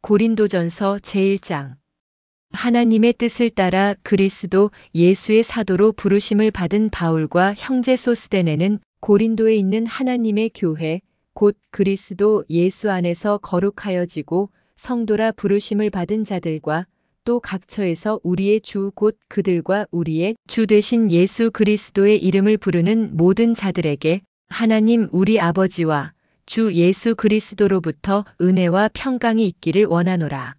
고린도전서 제1장. 하나님의 뜻을 따라 그리스도 예수의 사도로 부르심을 받은 바울과 형제 소스데네는 고린도에 있는 하나님의 교회 곧 그리스도 예수 안에서 거룩하여지고 성도라 부르심을 받은 자들과 또 각처에서 우리의 주 곧 그들과 우리의 주 되신 예수 그리스도의 이름을 부르는 모든 자들에게 하나님 우리 아버지와 주 예수 그리스도로부터 은혜와 평강이 있기를 원하노라.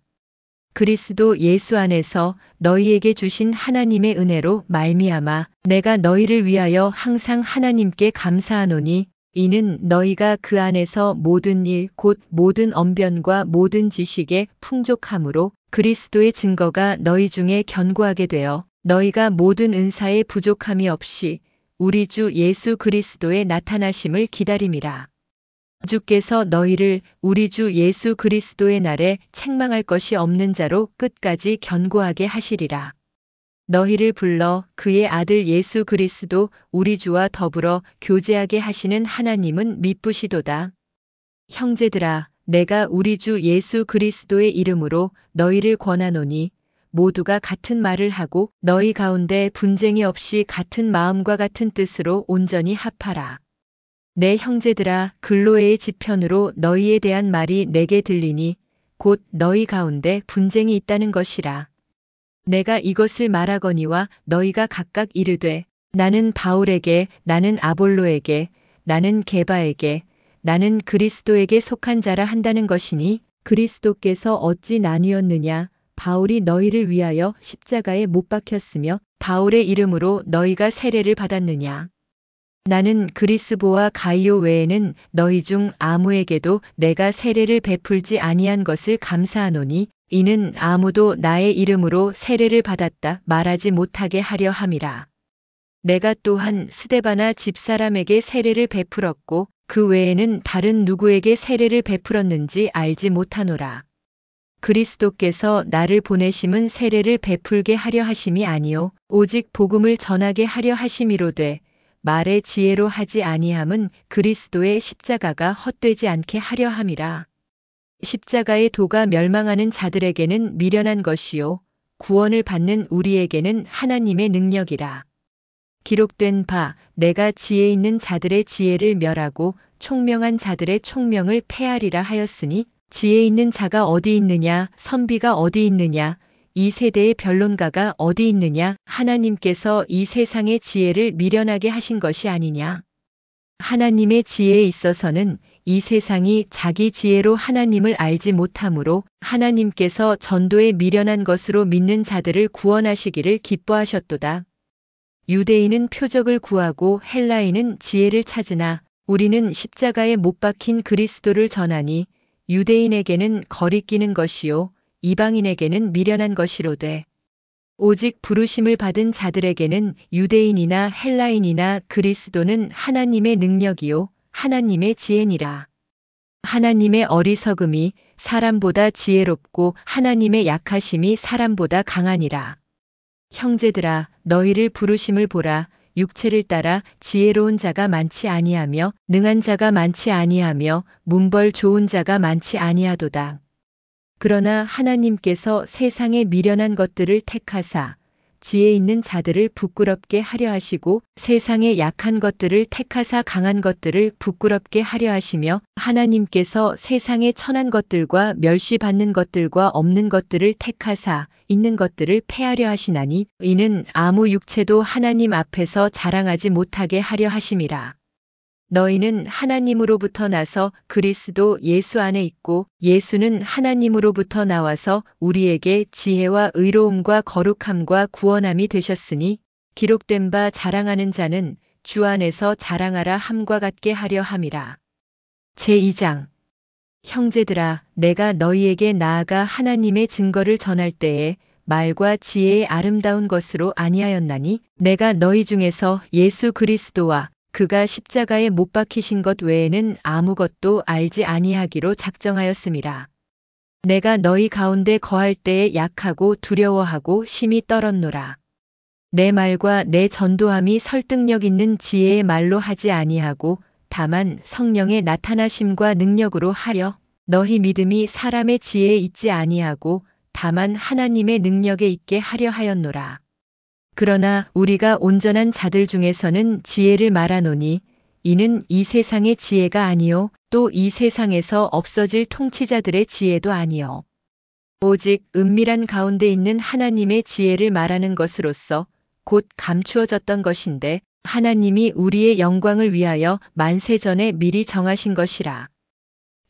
그리스도 예수 안에서 너희에게 주신 하나님의 은혜로 말미암아 내가 너희를 위하여 항상 하나님께 감사하노니 이는 너희가 그 안에서 모든 일 곧 모든 언변과 모든 지식에 풍족함으로 그리스도의 증거가 너희 중에 견고하게 되어 너희가 모든 은사에 부족함이 없이 우리 주 예수 그리스도의 나타나심을 기다림이라. 주께서 너희를 우리 주 예수 그리스도의 날에 책망할 것이 없는 자로 끝까지 견고하게 하시리라. 너희를 불러 그의 아들 예수 그리스도 우리 주와 더불어 교제하게 하시는 하나님은 미쁘시도다. 형제들아, 내가 우리 주 예수 그리스도의 이름으로 너희를 권하노니 모두가 같은 말을 하고 너희 가운데 분쟁이 없이 같은 마음과 같은 뜻으로 온전히 합하라. 내 형제들아, 글로에의 지편으로 너희에 대한 말이 내게 들리니 곧 너희 가운데 분쟁이 있다는 것이라. 내가 이것을 말하거니와 너희가 각각 이르되 나는 바울에게, 나는 아볼로에게, 나는 게바에게, 나는 그리스도에게 속한 자라 한다는 것이니 그리스도께서 어찌 나뉘었느냐? 바울이 너희를 위하여 십자가에 못 박혔으며 바울의 이름으로 너희가 세례를 받았느냐? 나는 그리스보와 가이오 외에는 너희 중 아무에게도 내가 세례를 베풀지 아니한 것을 감사하노니 이는 아무도 나의 이름으로 세례를 받았다 말하지 못하게 하려 함이라. 내가 또한 스데바나 집사람에게 세례를 베풀었고 그 외에는 다른 누구에게 세례를 베풀었는지 알지 못하노라. 그리스도께서 나를 보내심은 세례를 베풀게 하려 하심이 아니요 오직 복음을 전하게 하려 하심이로되 말의 지혜로 하지 아니함은 그리스도의 십자가가 헛되지 않게 하려 함이라. 십자가의 도가 멸망하는 자들에게는 미련한 것이요 구원을 받는 우리에게는 하나님의 능력이라. 기록된 바 내가 지혜 있는 자들의 지혜를 멸하고 총명한 자들의 총명을 폐하리라 하였으니 지혜 있는 자가 어디 있느냐 선비가 어디 있느냐 이 세대의 변론가가 어디 있느냐 하나님께서 이 세상의 지혜를 미련하게 하신 것이 아니냐. 하나님의 지혜에 있어서는 이 세상이 자기 지혜로 하나님을 알지 못하므로 하나님께서 전도에 미련한 것으로 믿는 자들을 구원하시기를 기뻐하셨도다. 유대인은 표적을 구하고 헬라인은 지혜를 찾으나 우리는 십자가에 못 박힌 그리스도를 전하니 유대인에게는 거리끼는 것이요 이방인에게는 미련한 것이로되 오직 부르심을 받은 자들에게는 유대인이나 헬라인이나 그리스도는 하나님의 능력이요 하나님의 지혜니라. 하나님의 어리석음이 사람보다 지혜롭고 하나님의 약하심이 사람보다 강하니라. 형제들아, 너희를 부르심을 보라. 육체를 따라 지혜로운 자가 많지 아니하며 능한 자가 많지 아니하며 문벌 좋은 자가 많지 아니하도다. 그러나 하나님께서 세상의 미련한 것들을 택하사 지혜 있는 자들을 부끄럽게 하려 하시고 세상의 약한 것들을 택하사 강한 것들을 부끄럽게 하려 하시며 하나님께서 세상의 천한 것들과 멸시받는 것들과 없는 것들을 택하사 있는 것들을 폐하려 하시나니 이는 아무 육체도 하나님 앞에서 자랑하지 못하게 하려 하심이라. 너희는 하나님으로부터 나서 그리스도 예수 안에 있고 예수는 하나님으로부터 나와서 우리에게 지혜와 의로움과 거룩함과 구원함이 되셨으니 기록된 바 자랑하는 자는 주 안에서 자랑하라 함과 같게 하려 함이라. 제2장. 형제들아, 내가 너희에게 나아가 하나님의 증거를 전할 때에 말과 지혜의 아름다운 것으로 아니하였나니 내가 너희 중에서 예수 그리스도와 그가 십자가에 못 박히신 것 외에는 아무것도 알지 아니하기로 작정하였음이라. 내가 너희 가운데 거할 때에 약하고 두려워하고 심히 떨었노라. 내 말과 내 전도함이 설득력 있는 지혜의 말로 하지 아니하고 다만 성령의 나타나심과 능력으로 하려 너희 믿음이 사람의 지혜에 있지 아니하고 다만 하나님의 능력에 있게 하려 하였노라. 그러나 우리가 온전한 자들 중에서는 지혜를 말하노니 이는 이 세상의 지혜가 아니요 또 이 세상에서 없어질 통치자들의 지혜도 아니요 오직 은밀한 가운데 있는 하나님의 지혜를 말하는 것으로서 곧 감추어졌던 것인데 하나님이 우리의 영광을 위하여 만세 전에 미리 정하신 것이라.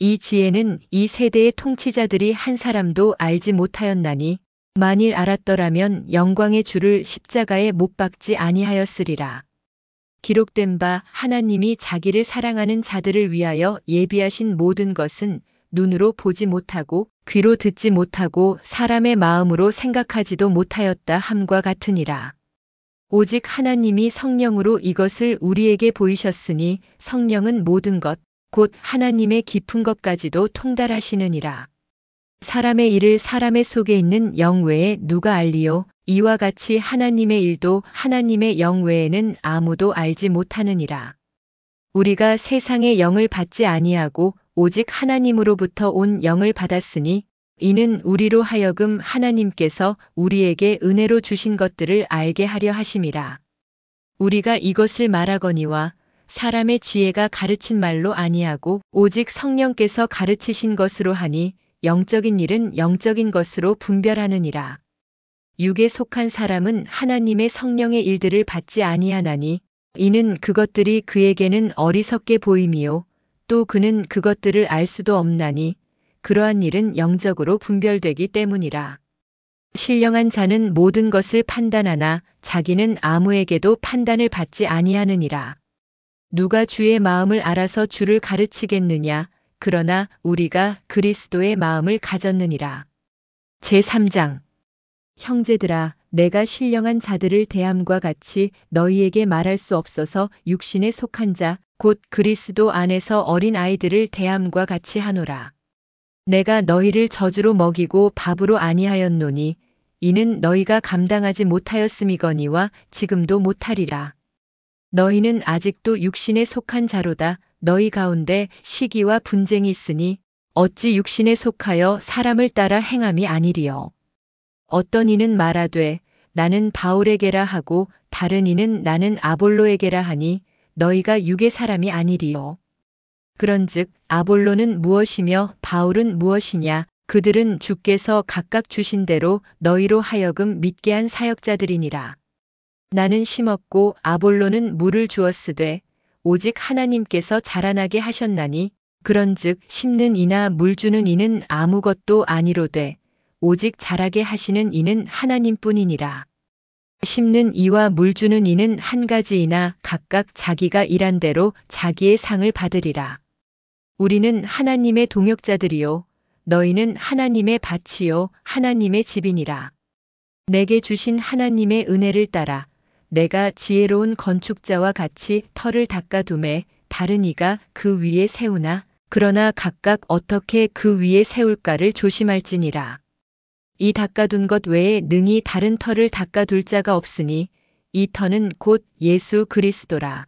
이 지혜는 이 세대의 통치자들이 한 사람도 알지 못하였나니 만일 알았더라면 영광의 주를 십자가에 못 박지 아니하였으리라. 기록된 바 하나님이 자기를 사랑하는 자들을 위하여 예비하신 모든 것은 눈으로 보지 못하고 귀로 듣지 못하고 사람의 마음으로 생각하지도 못하였다 함과 같으니라. 오직 하나님이 성령으로 이것을 우리에게 보이셨으니 성령은 모든 것, 곧 하나님의 깊은 것까지도 통달하시느니라. 사람의 일을 사람의 속에 있는 영 외에 누가 알리요? 이와 같이 하나님의 일도 하나님의 영 외에는 아무도 알지 못하느니라. 우리가 세상의 영을 받지 아니하고 오직 하나님으로부터 온 영을 받았으니 이는 우리로 하여금 하나님께서 우리에게 은혜로 주신 것들을 알게 하려 하심이라. 우리가 이것을 말하거니와 사람의 지혜가 가르친 말로 아니하고 오직 성령께서 가르치신 것으로 하니 영적인 일은 영적인 것으로 분별하느니라. 육에 속한 사람은 하나님의 성령의 일들을 받지 아니하나니 이는 그것들이 그에게는 어리석게 보임이요 또 그는 그것들을 알 수도 없나니 그러한 일은 영적으로 분별되기 때문이라. 신령한 자는 모든 것을 판단하나 자기는 아무에게도 판단을 받지 아니하느니라. 누가 주의 마음을 알아서 주를 가르치겠느냐? 그러나 우리가 그리스도의 마음을 가졌느니라. 제3장. 형제들아, 내가 신령한 자들을 대함과 같이 너희에게 말할 수 없어서 육신에 속한 자, 곧 그리스도 안에서 어린 아이들을 대함과 같이 하노라. 내가 너희를 젖으로 먹이고 밥으로 아니하였노니 이는 너희가 감당하지 못하였음이거니와 지금도 못하리라. 너희는 아직도 육신에 속한 자로다. 너희 가운데 시기와 분쟁이 있으니 어찌 육신에 속하여 사람을 따라 행함이 아니리요. 어떤 이는 말하되 나는 바울에게라 하고 다른 이는 나는 아볼로에게라 하니 너희가 육의 사람이 아니리요. 그런즉 아볼로는 무엇이며 바울은 무엇이냐? 그들은 주께서 각각 주신 대로 너희로 하여금 믿게 한 사역자들이니라. 나는 심었고 아볼로는 물을 주었으되 오직 하나님께서 자라나게 하셨나니 그런즉 심는 이나 물 주는 이는 아무것도 아니로되 오직 자라게 하시는 이는 하나님뿐이니라. 심는 이와 물 주는 이는 한 가지이나 각각 자기가 일한 대로 자기의 상을 받으리라. 우리는 하나님의 동역자들이요 너희는 하나님의 밭이요 하나님의 집이니라. 내게 주신 하나님의 은혜를 따라 내가 지혜로운 건축자와 같이 터를 닦아두매 다른 이가 그 위에 세우나 그러나 각각 어떻게 그 위에 세울까를 조심할지니라. 이 닦아둔 것 외에 능히 다른 터를 닦아둘 자가 없으니 이 터는 곧 예수 그리스도라.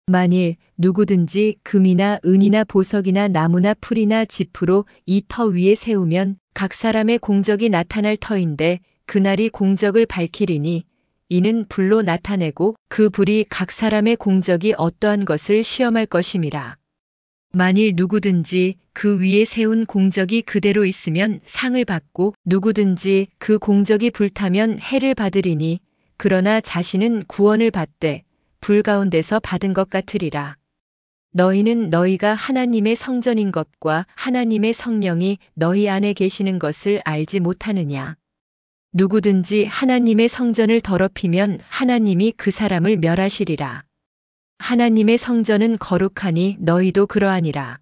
만일 누구든지 금이나 은이나 보석이나 나무나 풀이나 지프로 이 터 위에 세우면 각 사람의 공적이 나타날 터인데 그날이 공적을 밝히리니 이는 불로 나타내고 그 불이 각 사람의 공적이 어떠한 것을 시험할 것임이라. 만일 누구든지 그 위에 세운 공적이 그대로 있으면 상을 받고 누구든지 그 공적이 불타면 해를 받으리니 그러나 자신은 구원을 받되 불 가운데서 받은 것 같으리라. 너희는 너희가 하나님의 성전인 것과 하나님의 성령이 너희 안에 계시는 것을 알지 못하느냐. 누구든지 하나님의 성전을 더럽히면 하나님이 그 사람을 멸하시리라. 하나님의 성전은 거룩하니 너희도 그러하니라.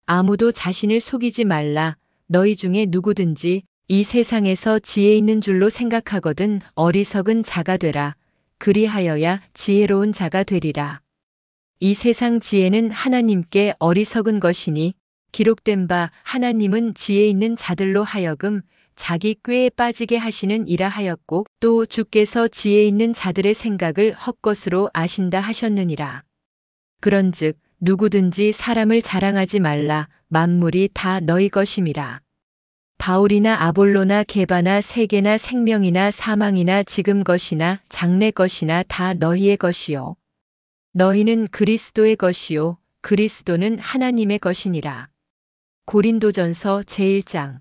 아무도 자신을 속이지 말라. 너희 중에 누구든지 이 세상에서 지혜 있는 줄로 생각하거든 어리석은 자가 되라. 그리하여야 지혜로운 자가 되리라. 이 세상 지혜는 하나님께 어리석은 것이니 기록된 바 하나님은 지혜 있는 자들로 하여금 자기 꾀에 빠지게 하시는 이라 하였고 또 주께서 지혜 있는 자들의 생각을 헛것으로 아신다 하셨느니라. 그런즉 누구든지 사람을 자랑하지 말라. 만물이 다 너희 것임이라. 바울이나 아볼로나 게바나 세계나 생명이나 사망이나 지금 것이나 장래 것이나 다 너희의 것이요. 너희는 그리스도의 것이요. 그리스도는 하나님의 것이니라. 고린도전서 제1장.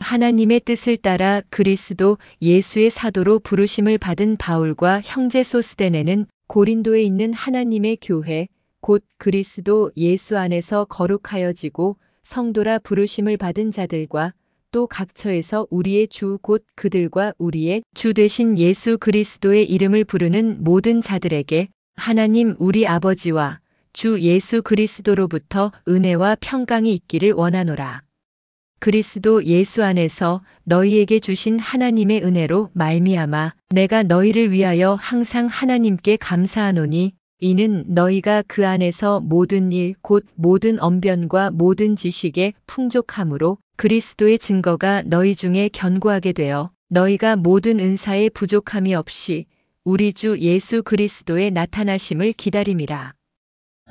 하나님의 뜻을 따라 그리스도 예수의 사도로 부르심을 받은 바울과 형제 소스데네는 고린도에 있는 하나님의 교회, 곧 그리스도 예수 안에서 거룩하여지고 성도라 부르심을 받은 자들과 또 각처에서 우리의 주 곧 그들과 우리의 주 되신 예수 그리스도의 이름을 부르는 모든 자들에게 하나님 우리 아버지와 주 예수 그리스도로부터 은혜와 평강이 있기를 원하노라. 그리스도 예수 안에서 너희에게 주신 하나님의 은혜로 말미암아 내가 너희를 위하여 항상 하나님께 감사하노니 이는 너희가 그 안에서 모든 일 곧 모든 언변과 모든 지식에 풍족함으로 그리스도의 증거가 너희 중에 견고하게 되어 너희가 모든 은사에 부족함이 없이 우리 주 예수 그리스도의 나타나심을 기다림이라.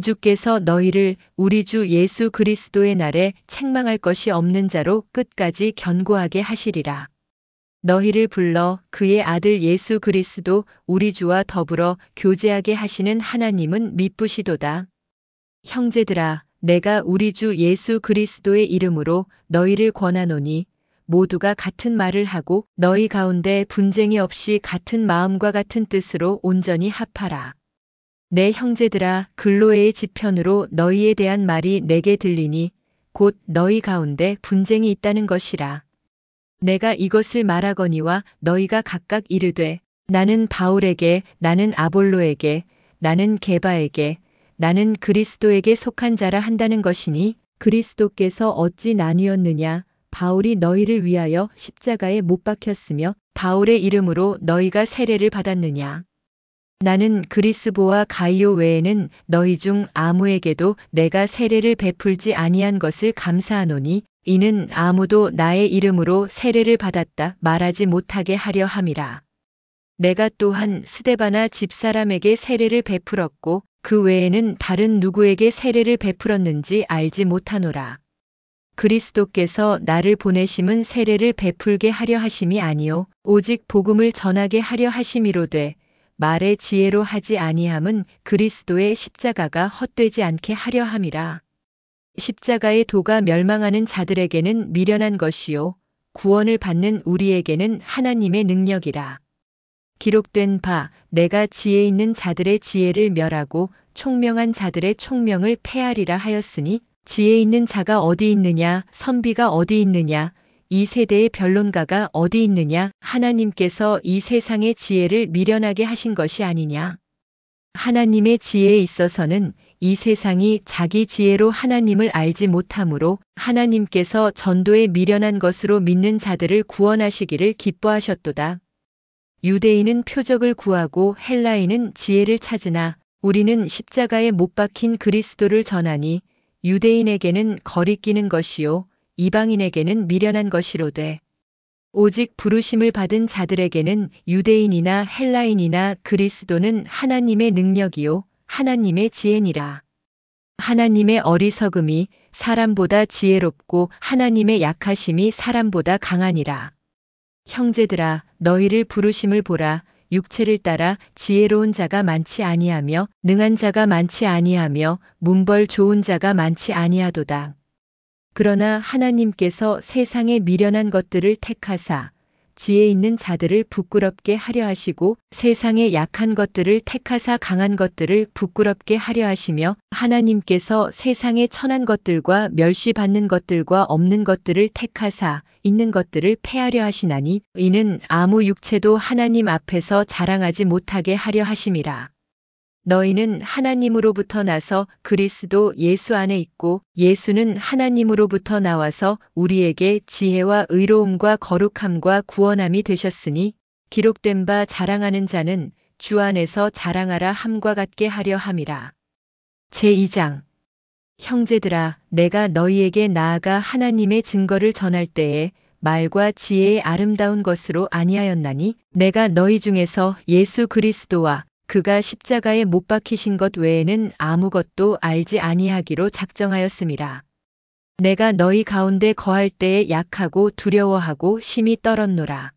주께서 너희를 우리 주 예수 그리스도의 날에 책망할 것이 없는 자로 끝까지 견고하게 하시리라. 너희를 불러 그의 아들 예수 그리스도 우리 주와 더불어 교제하게 하시는 하나님은 미쁘시도다. 형제들아, 내가 우리 주 예수 그리스도의 이름으로 너희를 권하노니 모두가 같은 말을 하고 너희 가운데 분쟁이 없이 같은 마음과 같은 뜻으로 온전히 합하라. 내 형제들아, 글로에의 지편으로 너희에 대한 말이 내게 들리니 곧 너희 가운데 분쟁이 있다는 것이라. 내가 이것을 말하거니와 너희가 각각 이르되 나는 바울에게, 나는 아볼로에게, 나는 게바에게, 나는 그리스도에게 속한 자라 한다는 것이니 그리스도께서 어찌 나뉘었느냐. 바울이 너희를 위하여 십자가에 못 박혔으며 바울의 이름으로 너희가 세례를 받았느냐. 나는 그리스보와 가이오 외에는 너희 중 아무에게도 내가 세례를 베풀지 아니한 것을 감사하노니 이는 아무도 나의 이름으로 세례를 받았다 말하지 못하게 하려 함이라. 내가 또한 스데바나 집사람에게 세례를 베풀었고 그 외에는 다른 누구에게 세례를 베풀었는지 알지 못하노라. 그리스도께서 나를 보내심은 세례를 베풀게 하려 하심이 아니요 오직 복음을 전하게 하려 하심이로되 말의 지혜로 하지 아니함은 그리스도의 십자가가 헛되지 않게 하려 함이라. 십자가의 도가 멸망하는 자들에게는 미련한 것이요 구원을 받는 우리에게는 하나님의 능력이라. 기록된 바 내가 지혜 있는 자들의 지혜를 멸하고 총명한 자들의 총명을 폐하리라 하였으니 지혜 있는 자가 어디 있느냐 선비가 어디 있느냐 이 세대의 변론가가 어디 있느냐 하나님께서 이 세상의 지혜를 미련하게 하신 것이 아니냐. 하나님의 지혜에 있어서는 이 세상이 자기 지혜로 하나님을 알지 못하므로 하나님께서 전도에 미련한 것으로 믿는 자들을 구원하시기를 기뻐하셨도다. 유대인은 표적을 구하고 헬라인은 지혜를 찾으나 우리는 십자가에 못 박힌 그리스도를 전하니 유대인에게는 거리끼는 것이요 이방인에게는 미련한 것이로되 오직 부르심을 받은 자들에게는 유대인이나 헬라인이나 그리스도는 하나님의 능력이요 하나님의 지혜니라. 하나님의 어리석음이 사람보다 지혜롭고 하나님의 약하심이 사람보다 강하니라. 형제들아, 너희를 부르심을 보라. 육체를 따라 지혜로운 자가 많지 아니하며 능한 자가 많지 아니하며 문벌 좋은 자가 많지 아니하도다. 그러나 하나님께서 세상의 미련한 것들을 택하사 지혜 있는 자들을 부끄럽게 하려 하시고 세상의 약한 것들을 택하사 강한 것들을 부끄럽게 하려 하시며 하나님께서 세상의 천한 것들과 멸시받는 것들과 없는 것들을 택하사 있는 것들을 폐하려 하시나니 이는 아무 육체도 하나님 앞에서 자랑하지 못하게 하려 하심이라. 너희는 하나님으로부터 나서 그리스도 예수 안에 있고 예수는 하나님으로부터 나와서 우리에게 지혜와 의로움과 거룩함과 구원함이 되셨으니 기록된 바 자랑하는 자는 주 안에서 자랑하라 함과 같게 하려 함이라. 제2장. 형제들아, 내가 너희에게 나아가 하나님의 증거를 전할 때에 말과 지혜의 아름다운 것으로 아니하였나니 내가 너희 중에서 예수 그리스도와 그가 십자가에 못 박히신 것 외에는 아무것도 알지 아니하기로 작정하였음이라. 내가 너희 가운데 거할 때에 약하고 두려워하고 심히 떨었노라.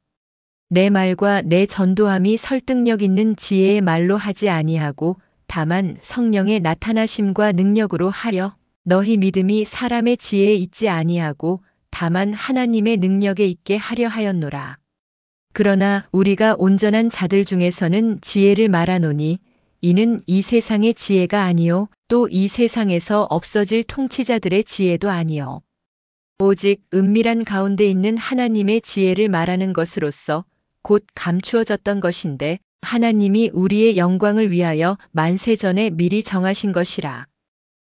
내 말과 내 전도함이 설득력 있는 지혜의 말로 하지 아니하고 다만 성령의 나타나심과 능력으로 하여 너희 믿음이 사람의 지혜에 있지 아니하고 다만 하나님의 능력에 있게 하려 하였노라. 그러나 우리가 온전한 자들 중에서는 지혜를 말하노니 이는 이 세상의 지혜가 아니요 또 이 세상에서 없어질 통치자들의 지혜도 아니요 오직 은밀한 가운데 있는 하나님의 지혜를 말하는 것으로서 곧 감추어졌던 것인데 하나님이 우리의 영광을 위하여 만세 전에 미리 정하신 것이라.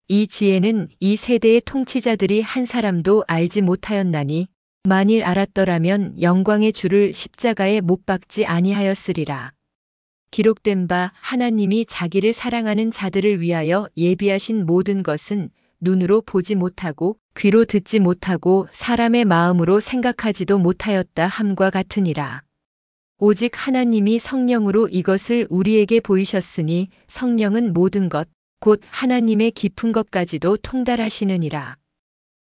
이 지혜는 이 세대의 통치자들이 한 사람도 알지 못하였나니 만일 알았더라면 영광의 주를 십자가에 못 박지 아니하였으리라. 기록된 바 하나님이 자기를 사랑하는 자들을 위하여 예비하신 모든 것은 눈으로 보지 못하고 귀로 듣지 못하고 사람의 마음으로 생각하지도 못하였다 함과 같으니라. 오직 하나님이 성령으로 이것을 우리에게 보이셨으니 성령은 모든 것, 곧 하나님의 깊은 것까지도 통달하시느니라.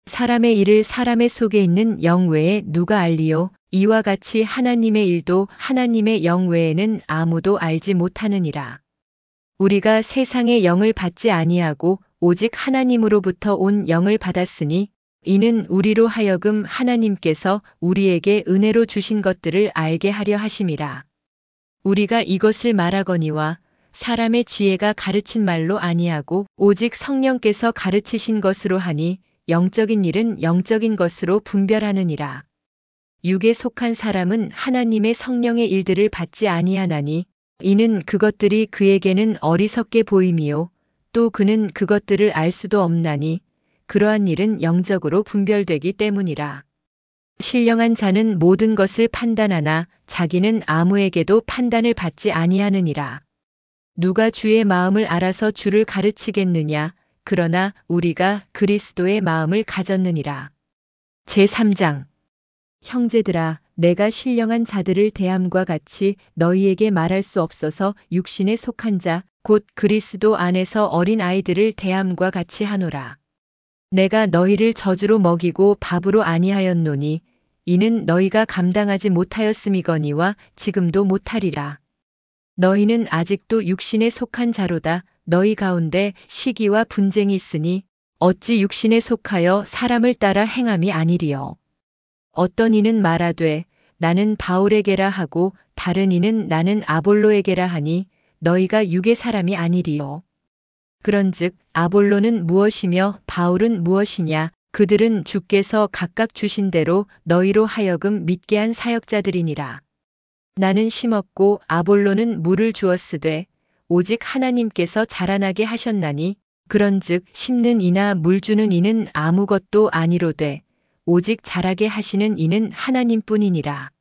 사람의 일을 사람의 속에 있는 영 외에 누가 알리요? 이와 같이 하나님의 일도 하나님의 영 외에는 아무도 알지 못하느니라. 우리가 세상의 영을 받지 아니하고 오직 하나님으로부터 온 영을 받았으니 이는 우리로 하여금 하나님께서 우리에게 은혜로 주신 것들을 알게 하려 하심이라. 우리가 이것을 말하거니와 사람의 지혜가 가르친 말로 아니하고 오직 성령께서 가르치신 것으로 하니 영적인 일은 영적인 것으로 분별하느니라. 육에 속한 사람은 하나님의 성령의 일들을 받지 아니하나니 이는 그것들이 그에게는 어리석게 보임이요 또 그는 그것들을 알 수도 없나니 그러한 일은 영적으로 분별되기 때문이라. 신령한 자는 모든 것을 판단하나 자기는 아무에게도 판단을 받지 아니하느니라. 누가 주의 마음을 알아서 주를 가르치겠느냐? 그러나 우리가 그리스도의 마음을 가졌느니라. 제3장 형제들아, 내가 신령한 자들을 대함과 같이 너희에게 말할 수 없어서 육신에 속한 자, 곧 그리스도 안에서 어린 아이들을 대함과 같이 하노라. 내가 너희를 젖으로 먹이고 밥으로 아니하였노니 이는 너희가 감당하지 못하였음이거니와 지금도 못하리라. 너희는 아직도 육신에 속한 자로다. 너희 가운데 시기와 분쟁이 있으니 어찌 육신에 속하여 사람을 따라 행함이 아니리요. 어떤 이는 말하되 나는 바울에게라 하고 다른 이는 나는 아볼로에게라 하니 너희가 육의 사람이 아니리요. 그런즉 아볼로는 무엇이며 바울은 무엇이냐? 그들은 주께서 각각 주신 대로 너희로 하여금 믿게 한 사역자들이니라. 나는 심었고 아볼로는 물을 주었으되 오직 하나님께서 자라나게 하셨나니 그런즉 심는 이나 물 주는 이는 아무것도 아니로되 오직 자라게 하시는 이는 하나님뿐이니라.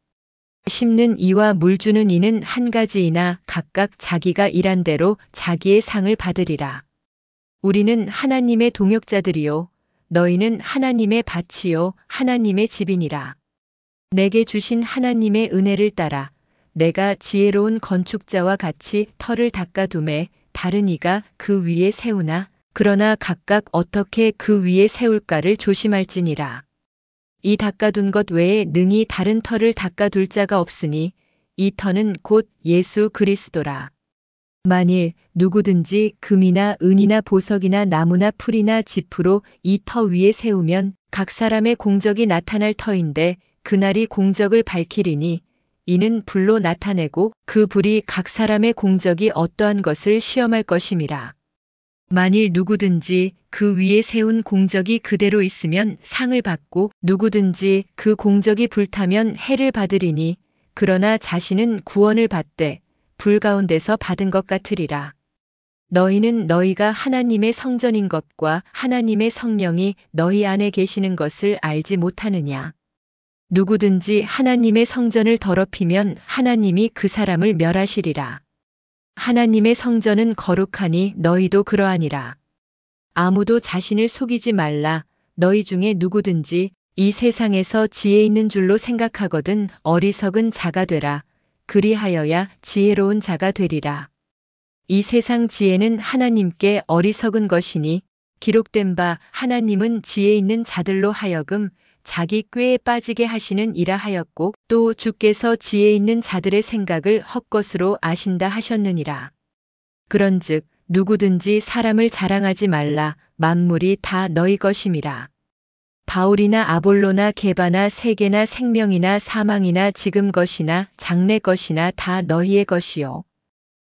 심는 이와 물 주는 이는 한 가지이나 각각 자기가 일한 대로 자기의 상을 받으리라. 우리는 하나님의 동역자들이요 너희는 하나님의 밭이요 하나님의 집이니라. 내게 주신 하나님의 은혜를 따라 내가 지혜로운 건축자와 같이 터를 닦아두매 다른 이가 그 위에 세우나 그러나 각각 어떻게 그 위에 세울까를 조심할지니라. 이 닦아둔 것 외에 능히 다른 터를 닦아둘 자가 없으니 이 터는 곧 예수 그리스도라. 만일 누구든지 금이나 은이나 보석이나 나무나 풀이나 짚으로 이 터 위에 세우면 각 사람의 공적이 나타날 터인데 그날이 공적을 밝히리니 이는 불로 나타내고 그 불이 각 사람의 공적이 어떠한 것을 시험할 것임이라. 만일 누구든지 그 위에 세운 공적이 그대로 있으면 상을 받고 누구든지 그 공적이 불타면 해를 받으리니 그러나 자신은 구원을 받되 불 가운데서 받은 것 같으리라. 너희는 너희가 하나님의 성전인 것과 하나님의 성령이 너희 안에 계시는 것을 알지 못하느냐. 누구든지 하나님의 성전을 더럽히면 하나님이 그 사람을 멸하시리라. 하나님의 성전은 거룩하니 너희도 그러하니라. 아무도 자신을 속이지 말라. 너희 중에 누구든지 이 세상에서 지혜 있는 줄로 생각하거든 어리석은 자가 되라. 그리하여야 지혜로운 자가 되리라. 이 세상 지혜는 하나님께 어리석은 것이니 기록된 바 하나님은 지혜 있는 자들로 하여금 자기 꾀에 빠지게 하시는 이라 하였고 또 주께서 지혜 있는 자들의 생각을 헛것으로 아신다 하셨느니라. 그런즉 누구든지 사람을 자랑하지 말라. 만물이 다 너희 것임이라. 바울이나 아볼로나 게바나 세계나 생명이나 사망이나 지금 것이나 장래 것이나 다 너희의 것이요.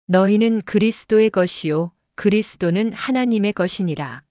너희는 그리스도의 것이요. 그리스도는 하나님의 것이니라.